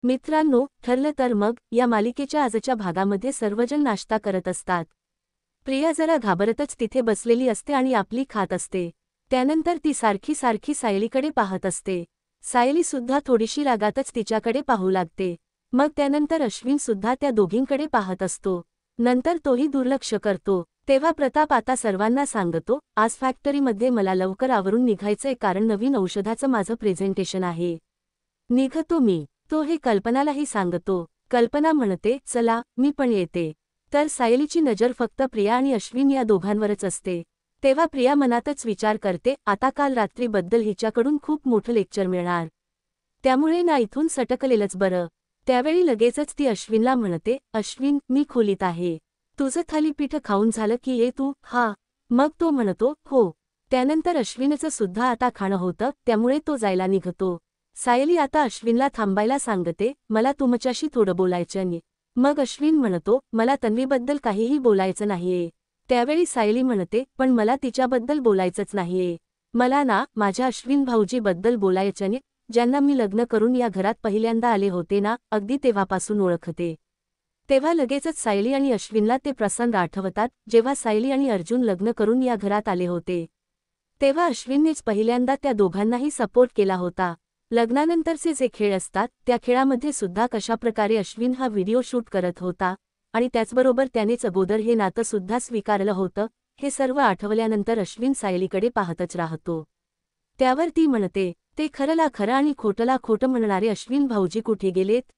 मित्रांनो, ठरलं तर मग या मालिकेच्या आजच्या भागामध्ये सर्वजण नाश्ता करत असतात. प्रिया जरा घाबरतच तिथे बसलेली असते आणि आपली खात असते. त्यानंतर ती सारखी सारखी सायलीकडे पाहत असते. सायली सुद्धा थोडीशी रागातच तिच्याकडे पाहू लागते. मग त्यानंतर अश्विन सुद्धा त्या दोघींकडे पाहत असतो. नंतर तोही दुर्लक्ष करतो. तेव्हा प्रताप आता सर्वांना सांगतो, आज फॅक्टरीमध्ये मला लवकर आवरून निघायचंय कारण नवीन औषधाचं माझं प्रेझेंटेशन आहे. निघतो मी. तो हे कल्पनालाही सांगतो. कल्पना म्हणते, चला मी पण येते. तर सायलीची नजर फक्त प्रिया आणि अश्विन या दोघांवरच असते. तेव्हा प्रिया मनातच विचार करते, आता काल रात्रीबद्दल हिच्याकडून खूप मोठं लेक्चर मिळणार. त्यामुळे ना इथून सटकलेलंच बरं. त्यावेळी लगेचच ती अश्विनला म्हणते, अश्विन मी खोलीत आहे. तुझं थालीपीठ खाऊन झालं की ये तू. हा. मग तो म्हणतो, हो. त्यानंतर अश्विनचं सुद्धा आता खाणं होतं, त्यामुळे तो जायला निघतो. सायली आता अश्विनला थांबायला सांगते, मला तुमच्याशी थोडं बोलायचं आहे. मग अश्विन म्हणतो, मला तन्वीबद्दल काहीही बोलायचं नाहीये. त्यावेळी सायली म्हणते, पण मला तिच्याबद्दल बोलायचंच नाहीये. मला ना माझ्या अश्विन भाऊजीबद्दल बोलायचं आहे, ज्यांना मी लग्न करून या घरात पहिल्यांदा आले होते ना, अगदी तेव्हापासून ओळखते. तेव्हा लगेचच सायली आणि अश्विनला ते प्रसंग आठवतात, जेव्हा सायली आणि अर्जुन लग्न करून या घरात आले होते. तेव्हा अश्विननेच पहिल्यांदा त्या दोघांनाही सपोर्ट केला होता. लग्नानंतरचे जे खेळ असतात त्या खेळामध्ये सुद्धा कशाप्रकारे अश्विन हा व्हिडिओ शूट करत होता आणि त्याचबरोबर त्यानेच अगोदर हे नातं सुद्धा स्वीकारलं होतं, हे सर्व आठवल्यानंतर अश्विन सायलीकडे पाहतच राहतो. त्यावर ती म्हणते, ते खरंला खरं आणि खोटंला खोटं म्हणणारे अश्विन भाऊजी कुठे गेलेत?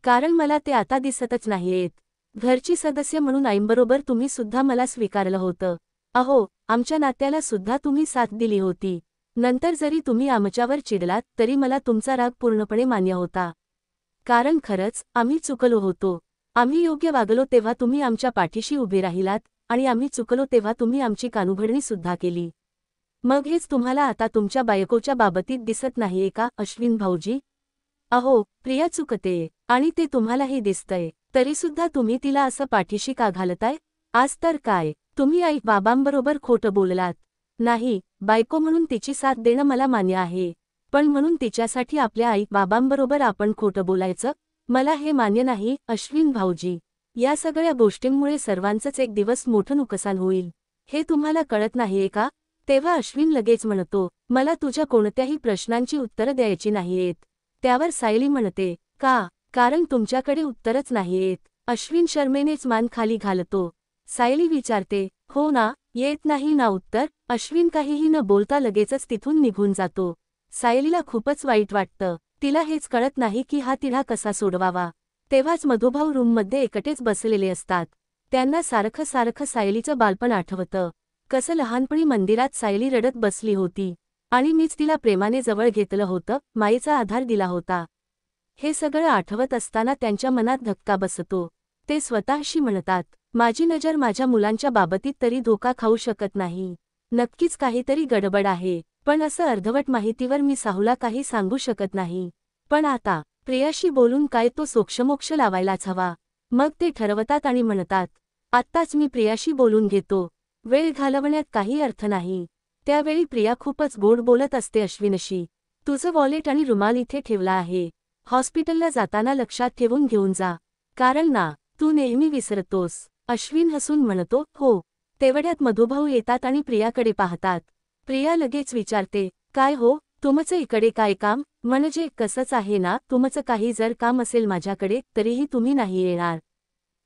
कारण मला ते आता दिसतच नाहीयेत. घरची सदस्य म्हणून आईंबरोबर तुम्ही सुद्धा मला स्वीकारलं होतं. अहो, आमच्या नात्याला सुद्धा तुम्ही साथ दिली होती. नंतर जरी तुम्ही आमच्यावर चिडलात तरी मला तुमचा राग पूर्णपणे मान्य होता. कारण खरंच आम्ही चुकलो होतो. आम्ही योग्य वागलो तेव्हा तुम्ही आमच्या पाठीशी उभे राहिलात आणि आम्ही चुकलो तेव्हा तुम्ही आमची कानउघडणी सुद्धा केली. मग हेच तुम्हाला आता तुमच्या बायकोच्या बाबतीत दिसत नाहीये का अश्विन भाऊजी? अहो, प्रिया चुकते आणि ते तुम्हालाही दिसतंय, तरीसुद्धा तुम्ही तिला असं पाठीशी का घालताय? आज तर काय, तुम्ही आई बाबांबरोबर खोटं बोललात. नाही, बायको म्हणून तिची साथ देणं मला मान्य आहे, पण म्हणून तिच्यासाठी आपल्या आई बाबांबरोबर आपण खोटं बोलायचं, मला हे मान्य नाही. अश्विन भाऊजी, या सगळ्या गोष्टींमुळे सर्वांचंच एक दिवस मोठं नुकसान होईल, हे तुम्हाला कळत नाहीये का? तेव्हा अश्विन लगेच म्हणतो, मला तुझ्या कोणत्याही प्रश्नांची उत्तरं द्यायची नाहीयेत. त्यावर सायली म्हणते, का? कारण तुमच्याकडे उत्तरच नाहीयेत. अश्विन शर्मेनेच मान खाली घालतो. सायली विचारते, हो ना, येत नाही ना उत्तर? अश्विन काहीही न बोलता लगेचच तिथून निघून जातो. सायलीला खूपच वाईट वाटतं. तिला हेच कळत नाही की हा तिढा कसा सोडवावा. तेव्हाच मधुभाऊ रूममध्ये एकटेच बसलेले असतात. त्यांना सारखं सारखं सायलीचं बालपण आठवतं. कसं लहानपणी मंदिरात सायली रडत बसली होती आणि मीच तिला प्रेमाने जवळ घेतलं होतं, मायेचा आधार दिला होता. हे सगळं आठवत असताना त्यांच्या मनात धक्का बसतो. ते स्वतःशी म्हणतात, माझी नजर माझ्या मुलांच्या बाबतीत तरी धोका खाऊ शकत नाही. नक्कीच काहीतरी गडबड आहे, पण असं अर्धवट माहितीवर मी साहूला काही सांगू शकत नाही. पण आता प्रियाशी बोलून काय तो सोक्षमोक्ष लावायलाच हवा. मग ते ठरवतात आणि म्हणतात, आत्ताच मी प्रियाशी बोलून घेतो. वेळ घालवण्यात काही अर्थ नाही. त्यावेळी प्रिया खूपच गोड बोलत असते अश्विनशी, तुझं वॉलेट आणि रुमाल इथे ठेवला आहे. हॉस्पिटलला जाताना लक्षात ठेवून घेऊन जा, कारण ना तू नेहमी विसरतोस. अश्विन हसून म्हणतो, हो. तेवढ्यात मधुभाऊ येतात आणि प्रियाकडे पाहतात. प्रिया लगेच विचारते, काय हो, तुमचं इकडे काय काम? म्हणजे कसंच आहे ना, तुमचं काही जर काम असेल माझ्याकडे तरीही तुम्ही नाही येणार.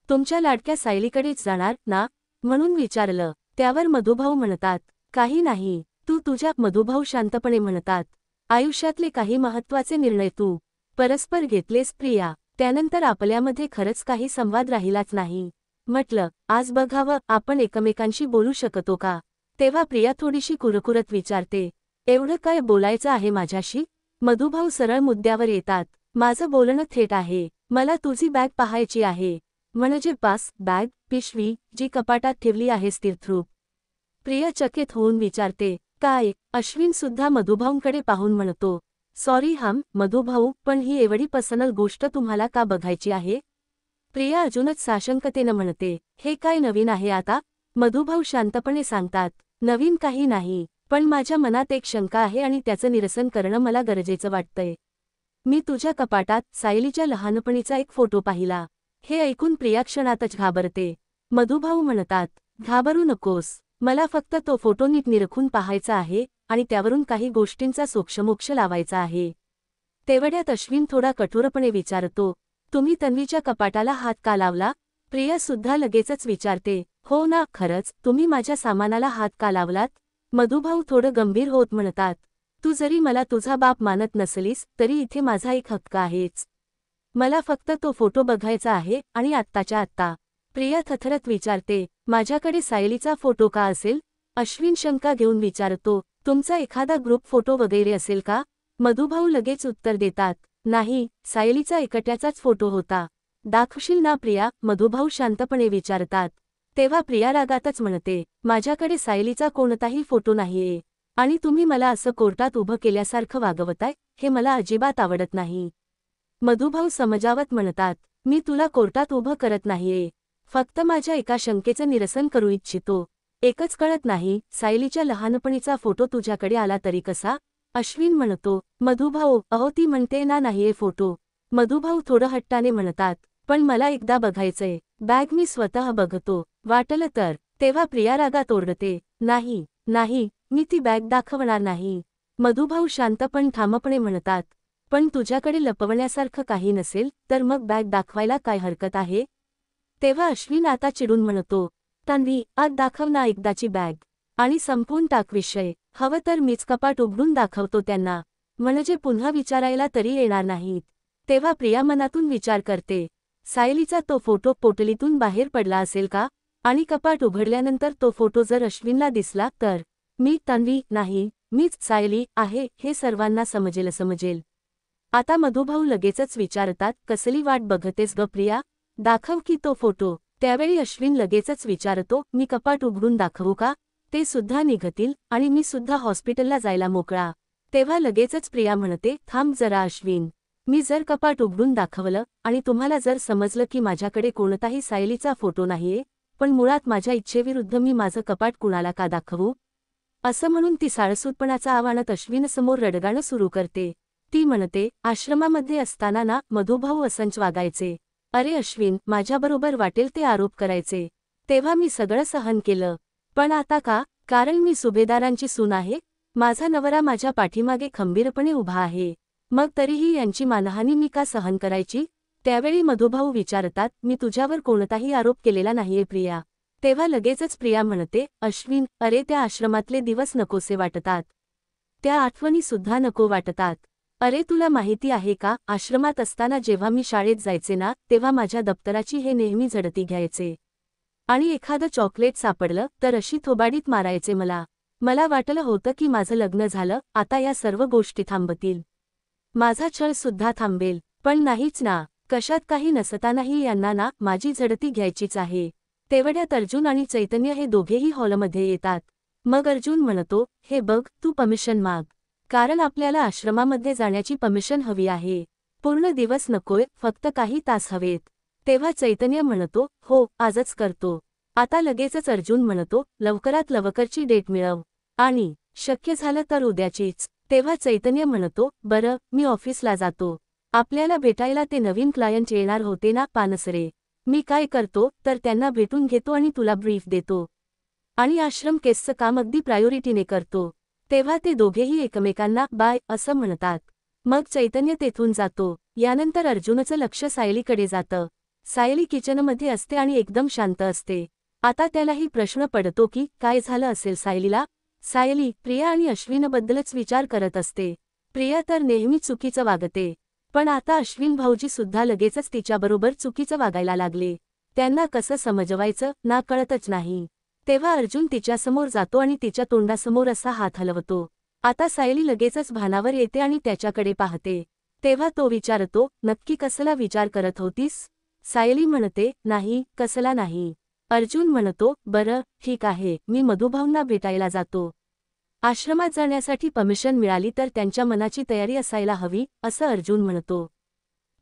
तुमच्या लाडक्या सायलीकडेच जाणार ना, म्हणून विचारलं. त्यावर मधुभाऊ म्हणतात, काही नाही, तू तुझ्या. मधुभाऊ शांतपणे म्हणतात, आयुष्यातले काही महत्त्वाचे निर्णय तू परस्पर घेतलेस प्रिया. त्यानंतर आपल्यामध्ये खरंच काही संवाद राहिलाच नाही. म्हटलं, आज बघावं आपण एकमेकांशी बोलू शकतो का? तेव्हा प्रिया थोडीशी कुरकुरत विचारते, एवढं काय बोलायचं आहे माझ्याशी? मधुभाऊ सरळ मुद्द्यावर येतात, माझं बोलणं थेट आहे. मला तुझी बॅग पाहायची आहे. म्हणजे पास बॅग, पिशवी, जी कपाटात ठेवली आहेस तीर्थरूप. प्रिया चकित होऊन विचारते, काय? अश्विन सुद्धा मधुभाऊंकडे पाहून म्हणतो, सॉरी हाम मधुभाऊ, पण ही एवढी पर्सनल गोष्ट तुम्हाला का बघायची आहे? प्रिया अजूनच साशंकतेनं म्हणते, हे काय नवीन आहे आता? मधुभाऊ शांतपणे सांगतात, नवीन काही नाही, पण माझ्या मनात एक शंका आहे आणि त्याचं निरसन करणं मला गरजेचं वाटतंय. मी तुझ्या कपाटात सायलीच्या लहानपणीचा एक फोटो पाहिला. हे ऐकून प्रिया क्षणातच घाबरते. मधुभाऊ म्हणतात, घाबरू नकोस, मला फक्त तो फोटो नीट निरखून पाहायचा आहे आणि त्यावरून काही गोष्टींचा सोक्षमोक्ष लावायचा आहे. तेवढ्यात अश्विन थोडा कठोरपणे विचारतो, तुम्ही तन्वीच्या कपाटाला हात का लावला? प्रिया सुद्धा लगेचच विचारते, हो ना, खरंच तुम्ही माझ्या सामानाला हात का लावलात? मधुभाऊ थोडं गंभीर होत म्हणतात, तू जरी मला तुझा बाप मानत नसलीस तरी इथे माझा एक हक्क आहेच. मला फक्त तो फोटो बघायचा आहे आणि आत्ताच्या आत्ता. प्रिया थरथरत विचारते, माझ्याकडे सायलीचा फोटो का असेल? अश्विन शंका घेऊन विचारतो, तुमचा एखादा ग्रुप फोटो वगैरे असेल का? मधुभाऊ लगेच उत्तर देतात, नाही, सायलीचा एकट्याचाच फोटो होता. दाखवशील ना प्रिया? मधुभाऊ शांतपणे विचारतात. तेव्हा प्रिया रागातच म्हणते, माझ्याकडे सायलीचा कोणताही फोटो नाहीये आणि तुम्ही मला असं कोर्टात उभं केल्यासारखं वागवताय, हे मला अजिबात आवडत नाही. मधुभाऊ समजावत म्हणतात, मी तुला कोर्टात उभं करत नाहीये, फक्त माझ्या एका शंकेचं निरसन करू इच्छितो. एकच कळत नाही, सायलीच्या लहानपणीचा फोटो तुझ्याकडे आला तरी कसा? अश्विन म्हणतो, मधुभाऊ, अहो ती म्हणते ना नाहीये फोटो. मधुभाऊ थोडं हट्टाने म्हणतात, पण मला एकदा बघायचंय, बॅग मी स्वतः बघतो, वाटलं तर. तेव्हा प्रिया रागात ओरडते, नाही नाही, मी ती बॅग दाखवणार नाही. मधुभाऊ शांत पण ठामपणे म्हणतात, पण तुझ्याकडे लपवण्यासारखं काही नसेल तर मग बॅग दाखवायला काय हरकत आहे? तेव्हा अश्विन आता चिडून म्हणतो, तन्वी, आज दाखव ना एकदाची बॅग आणि संपवून टाक विषय. हवं तर मीच कपाट उघडून दाखवतो त्यांना, म्हणजे पुन्हा विचारायला तरी येणार नाहीत. तेव्हा प्रिया मनातून विचार करते, सायलीचा तो फोटो पोटलीतून बाहेर पडला असेल का? आणि कपाट उघडल्यानंतर तो फोटो जर अश्विनला दिसला तर? मी तन्वी नाही, मीच सायली आहे हे सर्वांना समजेल. आता मधुभाऊ लगेचच विचारतात, कसली वाट बघतेस ग प्रिया? दाखव की तो फोटो. त्यावेळी अश्विन लगेचच विचारतो, मी कपाट उघडून दाखवू का? ते सुद्धा निघतील आणि मी सुद्धा हॉस्पिटलला जायला मोकळा. तेव्हा लगेचच प्रिया म्हणते, थांब जरा अश्विन, मी जर कपाट उघडून दाखवलं आणि तुम्हाला जर समजलं की माझ्याकडे कोणताही सायलीचा फोटो नाहीये, पण मुळात माझ्या इच्छेविरुद्ध मी माझं कपाट कुणाला का दाखवू? असं म्हणून ती साळसूदपणाचा आव्हानात अश्विनसमोर रडगाणं सुरू करते. ती म्हणते, आश्रमामध्ये असताना ना मधुभाऊ असंच वागायचे. अरे अश्विन, माझ्याबरोबर वाटेल ते आरोप करायचे. तेव्हा मी सगळं सहन केलं. पण आता का? कारण मी सुभेदारांची सून आहे. माझा नवरा माझ्या पाठीमागे खंबीरपणे उभा आहे. मग तरीही यांची मानहानी मी का सहन करायची? त्यावेळी मधुभाऊ विचारतात, मी तुझ्यावर कोणताही आरोप केलेला नाहीये प्रिया. तेव्हा लगेचच प्रिया म्हणते, अश्विन, अरे त्या आश्रमातले दिवस नकोसे वाटतात. त्या आठवणी सुद्धा नको वाटतात. अरे तुला माहिती आहे का, आश्रमात असताना जेव्हा मी शाळेत जायचे ना, तेव्हा माझ्या दप्तराची हे नेहमी झडती घ्यायचे. आणि एखादं चॉकलेट सापडलं तर अशी थोबाडीत मारायचे मला. मला वाटलं होतं की माझं लग्न झालं, आता या सर्व गोष्टी थांबतील. माझा छळ सुद्धा थांबेल, पण नाहीच ना. कशात काही नसतानाही यांना ना माझी झडती घ्यायचीच आहे. तेवढ्यात अर्जुन आणि चैतन्य हे दोघेही हॉलमध्ये येतात. मग अर्जुन म्हणतो, हे बघ, तू परमिशन माग, कारण आपल्याला आश्रमामध्ये जाण्याची परमिशन हवी आहे. पूर्ण दिवस नकोय, फक्त काही तास हवेत. तेव्हा चैतन्य म्हणतो, हो, आजच करतो. आता लगेचच अर्जुन म्हणतो, लवकरात लवकरची डेट मिळव आणि शक्य झालं तर उद्याचीच. तेव्हा चैतन्य म्हणतो, बरं, मी ऑफिसला जातो. आपल्याला भेटायला ते नवीन क्लायंट येणार होते ना पानसरे. मी काय करतो तर त्यांना भेटून घेतो आणि तुला ब्रीफ देतो. आणि आश्रम केसचं काम अगदी प्रायोरिटीने करतो. तेव्हा ते दोघेही एकमेकांना बाय असं म्हणतात. मग चैतन्य तेथून जातो. यानंतर अर्जुनचं लक्ष सायलीकडे जातं. सायली किचनमध्ये असते आणि एकदम शांत असते. आता त्यालाही प्रश्न पडतो की काय झालं असेल सायलीला. सायली प्रिया आणि अश्विनबद्दलच विचार करत असते. प्रिया तर नेहमी चुकीचं वागते, पण आता अश्विन भाऊजी सुद्धा लगेचच तिच्याबरोबर चुकीचं वागायला लागले. त्यांना कसं समजवायचं ना कळतच नाही. तेव्हा अर्जुन तिच्यासमोर जातो आणि तिच्या तोंडासमोर असा हात हलवतो. आता सायली लगेचच भानावर येते आणि त्याच्याकडे पाहते. तेव्हा तो विचारतो, नक्की कसला विचार करत होतीस? सायली म्हणते, नाही, कसला नाही. अर्जुन म्हणतो, बरं, ठीक आहे, मी मधुभाऊंना भेटायला जातो. आश्रमात जाण्यासाठी परमिशन मिळाली तर त्यांच्या मनाची तयारी असायला हवी, असं अर्जुन म्हणतो.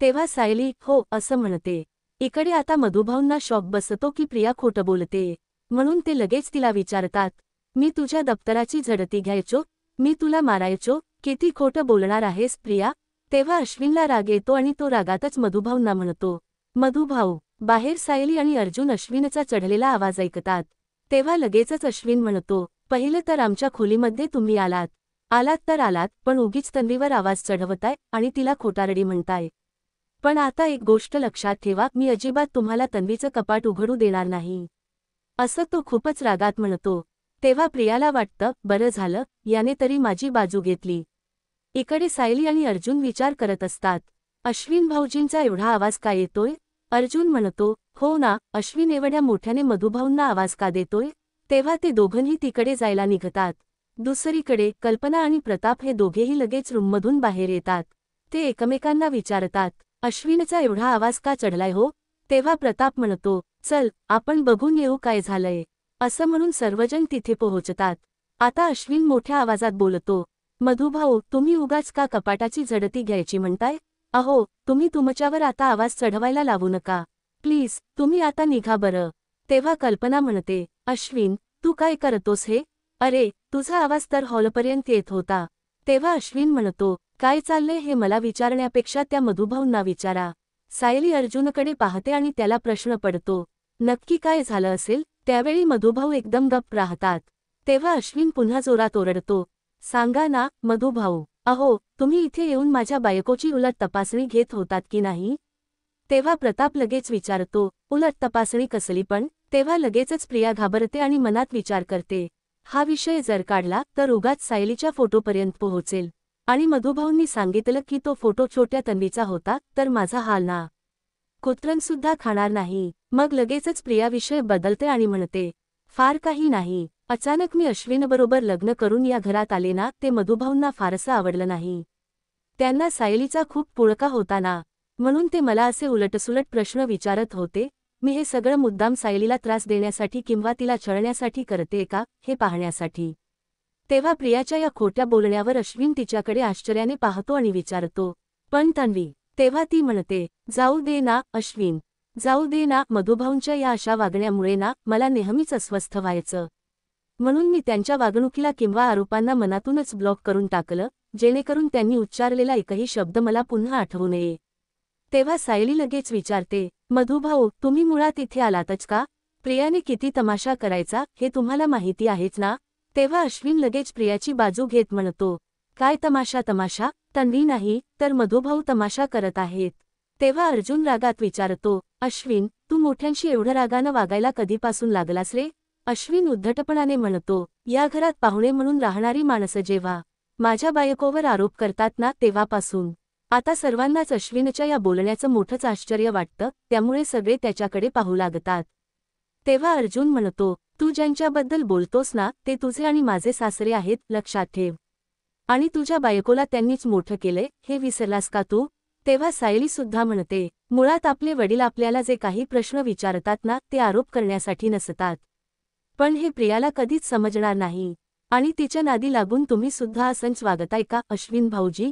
तेव्हा सायली हो असं म्हणते. इकडे आता मधुभाऊंना शॉक बसतो की प्रिया खोटं बोलते. म्हणून ते लगेच तिला विचारतात, मी तुझ्या दप्तराची झडती घ्यायचो, मी तुला मारायचो, किती खोटं बोलणार आहेस प्रिया? तेव्हा अश्विनला राग येतो आणि तो रागातच मधुभाऊंना म्हणतो, मधुभाऊ. बाहेर सायली आणि अर्जुन अश्विनचा चढलेला आवाज ऐकतात. तेव्हा लगेचच अश्विन म्हणतो, पहिलं तर आमच्या खोलीमध्ये तुम्ही आलात तर आलात, पण उगीच तन्वीवर आवाज चढवताय आणि तिला खोटारडी म्हणताय. पण आता एक गोष्ट लक्षात ठेवा, मी अजिबात तुम्हाला तन्वीचं कपाट उघडू देणार नाही, असं तो खूपच रागात म्हणतो. तेव्हा प्रियाला वाटतं, बरं झालं, याने तरी माझी बाजू घेतली. इकडे सायली आणि अर्जुन विचार करत असतात, अश्विन भाऊजींचा एवढा आवाज का येतोय? अर्जुन म्हणतो, हो ना, अश्विन एवढ्या मोठ्याने मधुभाऊंना आवाज का देतोय? तेव्हा ते दोघंही तिकडे जायला निघतात. दुसरीकडे कल्पना आणि प्रताप हे दोघेही लगेच रूममधून बाहेर येतात. ते एकमेकांना विचारतात, अश्विनचा एवढा आवाज का चढलाय हो? तेव्हा प्रताप म्हणतो, चल आपण बघून येऊ काय झालंय. असं म्हणून सर्वजण तिथे पोहोचतात. आता अश्विन मोठ्या आवाजात बोलतो, मधुभाऊ, तुम्ही उगाच का कपाटाची झडती घ्यायची म्हणताय? अहो, तुम्ही तुमच्यावर आता आवाज चढवायला लावू नका प्लीज, तुम्ही आता निघा बरं. तेव्हा कल्पना म्हणते, अश्विन, तू काय करतोस हे? अरे, तुझा आवाज तर हॉलपर्यंत येत होता. तेव्हा अश्विन म्हणतो, काय चाललंय हे मला विचारण्यापेक्षा त्या मधुभाऊंना विचारा. सायली अर्जुनकडे पाहते आणि त्याला प्रश्न पडतो, नक्की काय झालं असेल? त्यावेळी मधुभाऊ एकदम गप्प राहतात. तेव्हा अश्विन पुन्हा जोरात ओरडतो, सांगा ना, मधुभाऊ. अहो, तुम्ही इथे येऊन माझ्या बायकोची उलट तपासणी घेत होतात की नाही? तेव्हा प्रताप लगेच विचारतो, उलट तपासणी कसली पण? तेव्हा लगेचच प्रिया घाबरते आणि मनात विचार करते, हा विषय जर काढला तर उगाच सायलीच्या फोटोपर्यंत पोहोचेल आणि मधुभाऊंनी सांगितलं की तो फोटो छोट्या तन्वीचा होता तर माझा हाल ना कुत्र्यांसुद्धा खाणार नाही. मग लगेचच प्रिया विषय बदलते आणि म्हणते, फार काही नाही, अचानक मी अश्विनबरोबर लग्न करून या घरात आले ना, ते मधुभाऊंना फारसं आवडलं नाही. त्यांना सायलीचा खूप पुळका होता ना, म्हणून ते मला असे उलटसुलट प्रश्न विचारत होते. मी हे सगळं मुद्दाम सायलीला त्रास देण्यासाठी किंवा तिला छळण्यासाठी करते का, हे पाहण्यासाठी. तेव्हा प्रियाच्या या खोट्या बोलण्यावर अश्विन तिच्याकडे आश्चर्याने पाहतो आणि विचारतो, पण तन्वी? तेव्हा ती म्हणते, जाऊ दे ना अश्विन, जाऊ दे ना. मधुभाऊंच्या या अशा वागण्यामुळे ना मला नेहमीच अस्वस्थ व्हायचं, म्हणून मी त्यांच्या वागणुकीला किंवा आरोपांना मनातूनच ब्लॉक करून टाकलं, जेणेकरून त्यांनी उच्चारलेला एकही शब्द मला पुन्हा आठवू नये. तेव्हा सायली लगेच विचारते, मधुभाऊ, तुम्ही मुळात इथे आलातच का? प्रियाने किती तमाशा करायचा हे तुम्हाला माहिती आहेच ना? तेव्हा अश्विन लगेच प्रियाची बाजू घेत म्हणतो, काय तमाशा? तन्वी नाही तर मधुभाऊ तमाशा करत आहेत. तेव्हा अर्जुन रागात विचारतो, अश्विन, तू मोठ्यांशी एवढं रागानं वागायला कधीपासून लागलास रे? अश्विन उद्धटपणाने म्हणतो, या घरात पाहुणे म्हणून राहणारी माणसं जेव्हा माझ्या बायकोवर आरोप करतात ना, तेव्हापासून. आता सर्वांनाच अश्विनच्या या बोलण्याचं मोठंच आश्चर्य वाटतं, त्यामुळे सगळे त्याच्याकडे पाहू लागतात. तेव्हा अर्जुन म्हणतो, तू ज्यांच्याबद्दल बोलतोस ना, ते तुझे आणि माझे सासरे आहेत, लक्षात ठेव. आणि तुझ्या बायकोला त्यांनीच मोठं केलंय, हे विसरलास का तू? तेव्हा सायली सुद्धा म्हणते, मुळात आपले वडील आपल्याला जे काही प्रश्न विचारतात ना, ते आरोप करण्यासाठी नसतात. पण हे प्रियाला कधीच समजणार नाही आणि तिच्या नादी लागून तुम्ही सुद्धा असंच वागताय का अश्विन भाऊजी?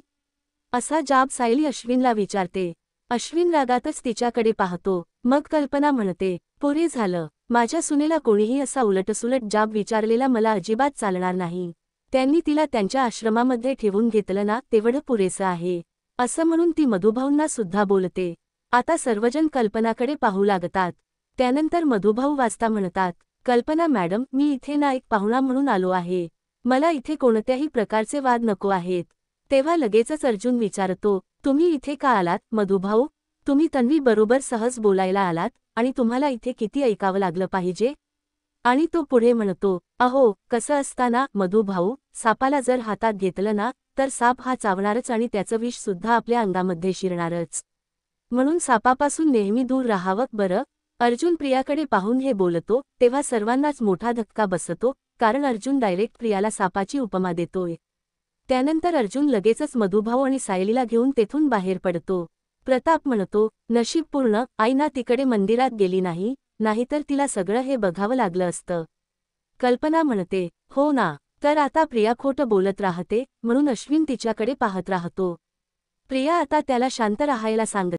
असा जाब सायली अश्विनला विचारते. अश्विन रागातच तिच्याकडे पाहतो. मग कल्पना म्हणते, पुरे झालं. माझ्या सुनेला कोणीही असा उलटसुलट जाब विचारलेला मला अजिबात चालणार नाही. त्यांनी तिला त्यांच्या आश्रमामध्ये ठेवून घेतलं ना, तेवढं पुरेसं आहे. असं म्हणून ती मधुभाऊंना सुद्धा बोलते. आता सर्वजण कल्पनाकडे पाहू लागतात. त्यानंतर मधुभाऊ वाचता म्हणतात, कल्पना मॅडम, मी इथे ना एक पाहुणा म्हणून आलो आहे. मला इथे कोणत्याही प्रकारचे वाद नको आहेत. तेव्हा लगेचच अर्जुन विचारतो, तुम्ही इथे का आलात मधुभाऊ? तुम्ही तन्वी बरोबर सहज बोलायला आलात आणि तुम्हाला इथे किती ऐकावं लागलं पाहिजे? आणि तो पुढे म्हणतो, अहो, कसं असताना मधुभाऊ, सापाला जर हातात घेतलं ना, तर साप हा चावणारच आणि त्याचं विष सुद्धा आपल्या अंगामध्ये शिरणारच. म्हणून सापापासून नेहमी दूर राहावं बरं. अर्जुन प्रियाकडे पाहून हे बोलतो, तेव्हा सर्वांनाच मोठा धक्का बसतो, कारण अर्जुन डायरेक्ट प्रियाला सापाची उपमा देतोय. त्यानंतर अर्जुन लगेचच मधुभाऊ आणि सायलीला घेऊन तेथून बाहेर पडतो. प्रताप म्हणतो, नशीबपूर्ण आईना तिकडे मंदिरात गेली नाही, नाहीतर तिला सगळं हे बघावं लागलं असतं. कल्पना म्हणते, हो ना, तर आता प्रिया खोटं बोलत राहते, म्हणून अश्विन तिच्याकडे पाहत राहतो. प्रिया आता त्याला शांत राहायला सांगते.